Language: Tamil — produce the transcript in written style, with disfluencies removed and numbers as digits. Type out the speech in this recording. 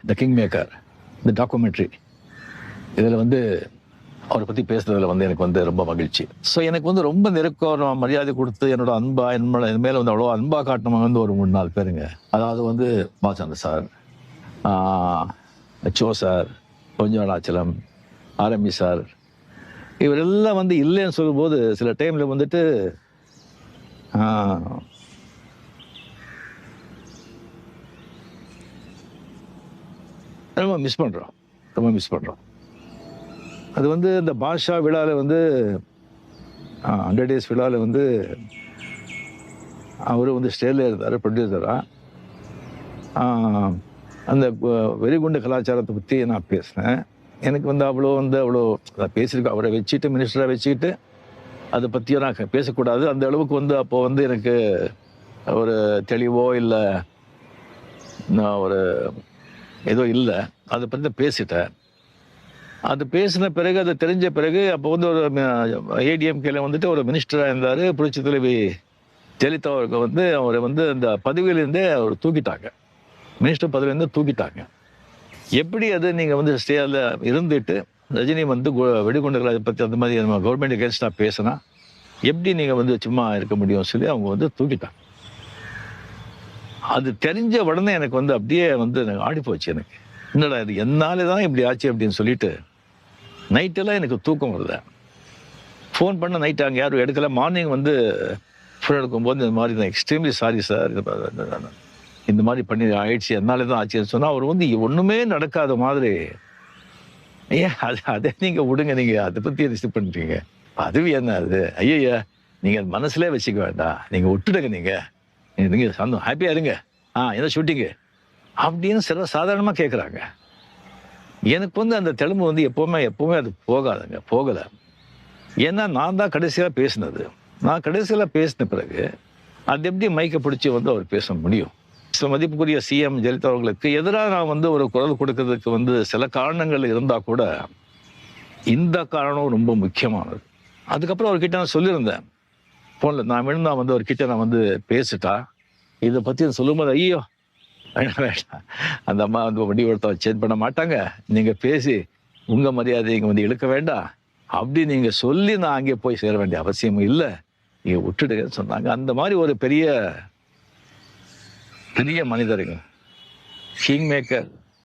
த கிங் மேக்கர், இந்த டாக்குமெண்ட்ரி, இதில் வந்து அவரை பற்றி பேசுறதுல வந்து எனக்கு வந்து ரொம்ப மகிழ்ச்சி. ஸோ எனக்கு வந்து ரொம்ப நெருக்கம் மரியாதை கொடுத்து என்னோட அன்பா என் மேலே வந்து அவ்வளோ அன்பா காட்டினவங்க வந்து ஒரு 3-4 பேருங்க. அதாவது வந்து Balachander sir, Cho sir, Konjadachalam, RMP sir, இவரெல்லாம் வந்து இல்லைன்னு சொல்லும்போது சில டைமில் வந்துட்டு ரொம்ப மிஸ் பண்ணுறோம். அது வந்து இந்த பாஷா விழாவில் வந்து 100 டேஸ் விழாவில் வந்து அவர் வந்து ஸ்டேஜில் இருந்தார் ப்ரொடியூசராக. அந்த வெறிகுண்டு கலாச்சாரத்தை பற்றி நான் பேசினேன். எனக்கு வந்து அவ்வளோ பேசியிருக்கேன். அவரை வச்சுட்டு மினிஸ்டராக வச்சுக்கிட்டு அதை பற்றியும் நான் பேசக்கூடாது. அந்த அளவுக்கு வந்து அப்போ வந்து எனக்கு ஒரு தெளிவோ இல்லை ஒரு ஏதோ இல்லை. அதை பற்றி பேசிட்டேன். அது பேசின பிறகு, அது தெரிஞ்ச பிறகு அப்போ வந்து ஒரு ஏடிஎம்கேல வந்துட்டு ஒரு மினிஸ்டராக இருந்தார். புரட்சி தலைவி ஜெயலலிதா அவருக்கு வந்து அவரை வந்து அந்த பதவியிலேருந்தே அவர் தூக்கிட்டாங்க. மினிஸ்டர் பதவியிலேருந்து தூக்கிட்டாங்க. எப்படி அது நீங்கள் வந்து ஸ்டேல இருந்துட்டு ரஜினி வந்து வெடிகுண்டுகளை பற்றி அந்த மாதிரி நம்ம கவர்மெண்ட் அகேன்ஸ்டாக பேசினா எப்படி நீங்கள் வந்து சும்மா இருக்க முடியும் சொல்லி அவங்க வந்து தூக்கிட்டாங்க. அது தெரிஞ்ச உடனே எனக்கு வந்து அப்படியே வந்து ஆடி போச்சு. எனக்கு என்னடா இது என்னால தான் இப்படி ஆச்சு அப்படின்னு சொல்லிட்டு நைட்டெல்லாம் எனக்கு தூக்கம் வருது. ஃபோன் பண்ண நைட்டு அங்கே யாரும் எடுக்கல. மார்னிங் வந்து ஃபோன் எடுக்கும்போது இந்த மாதிரி தான் எக்ஸ்ட்ரீம்லி சாரி சார், இந்த மாதிரி பண்ணி ஆயிடுச்சு, என்னால தான் ஆச்சுன்னு சொன்னால் அவர் வந்து ஒன்றுமே நடக்காத மாதிரி, ஏன் அதை நீங்கள் விடுங்க, நீங்கள் அதை பற்றி ரிசீவ் பண்ணுறீங்க, அதுவும் என்ன அது, ஐயா நீங்கள் மனசுலேயே வச்சுக்க வேண்டாம், நீங்கள் விட்டுடுங்க, நீங்கள் சந்தோஷம் ஹாப்பியாக இருங்க, என்ன ஷூட்டிங்கு அப்படின்னு சாதாரணமாக கேட்குறாங்க. எனக்கு வந்து அந்த தெலுங்கு வந்து எப்போவுமே அது போகலை. ஏன்னா நான் தான் கடைசியாக பேசினது. நான் கடைசியில் பேசின பிறகு அது எப்படி மைக்கை பிடிச்சி வந்து அவர் பேச முடியும்? மதிப்புக்குரிய சிஎம் ஜெயலலிதா அவர்களுக்கு எதிராக நான் வந்து ஒரு குரல் கொடுக்கறதுக்கு வந்து சில காரணங்கள் இருந்தால் கூட இந்த காரணம் ரொம்ப முக்கியமானது. அதுக்கப்புறம் அவர்கிட்ட நான் சொல்லியிருந்தேன் ஃபோனில், நான் வந்து அவர்கிட்ட நான் வந்து பேசிட்டா இதை பற்றி சொல்லும்போது, ஐயோ வேண்டாம், அந்த அம்மா வந்து வண்டி ஒருத்த சேஞ்ச் பண்ண மாட்டாங்க, நீங்கள் பேசி உங்கள் மரியாதை இங்கே வந்து இழுக்க வேண்டாம் அப்படி நீங்கள் சொல்லி நான் அங்கே போய் சேர வேண்டிய அவசியமும் இல்லை, நீங்கள் விட்டுடுங்கன்னு சொன்னாங்க. அந்த மாதிரி ஒரு பெரிய பெரிய மனிதருங்க, கிங் மேக்கர்.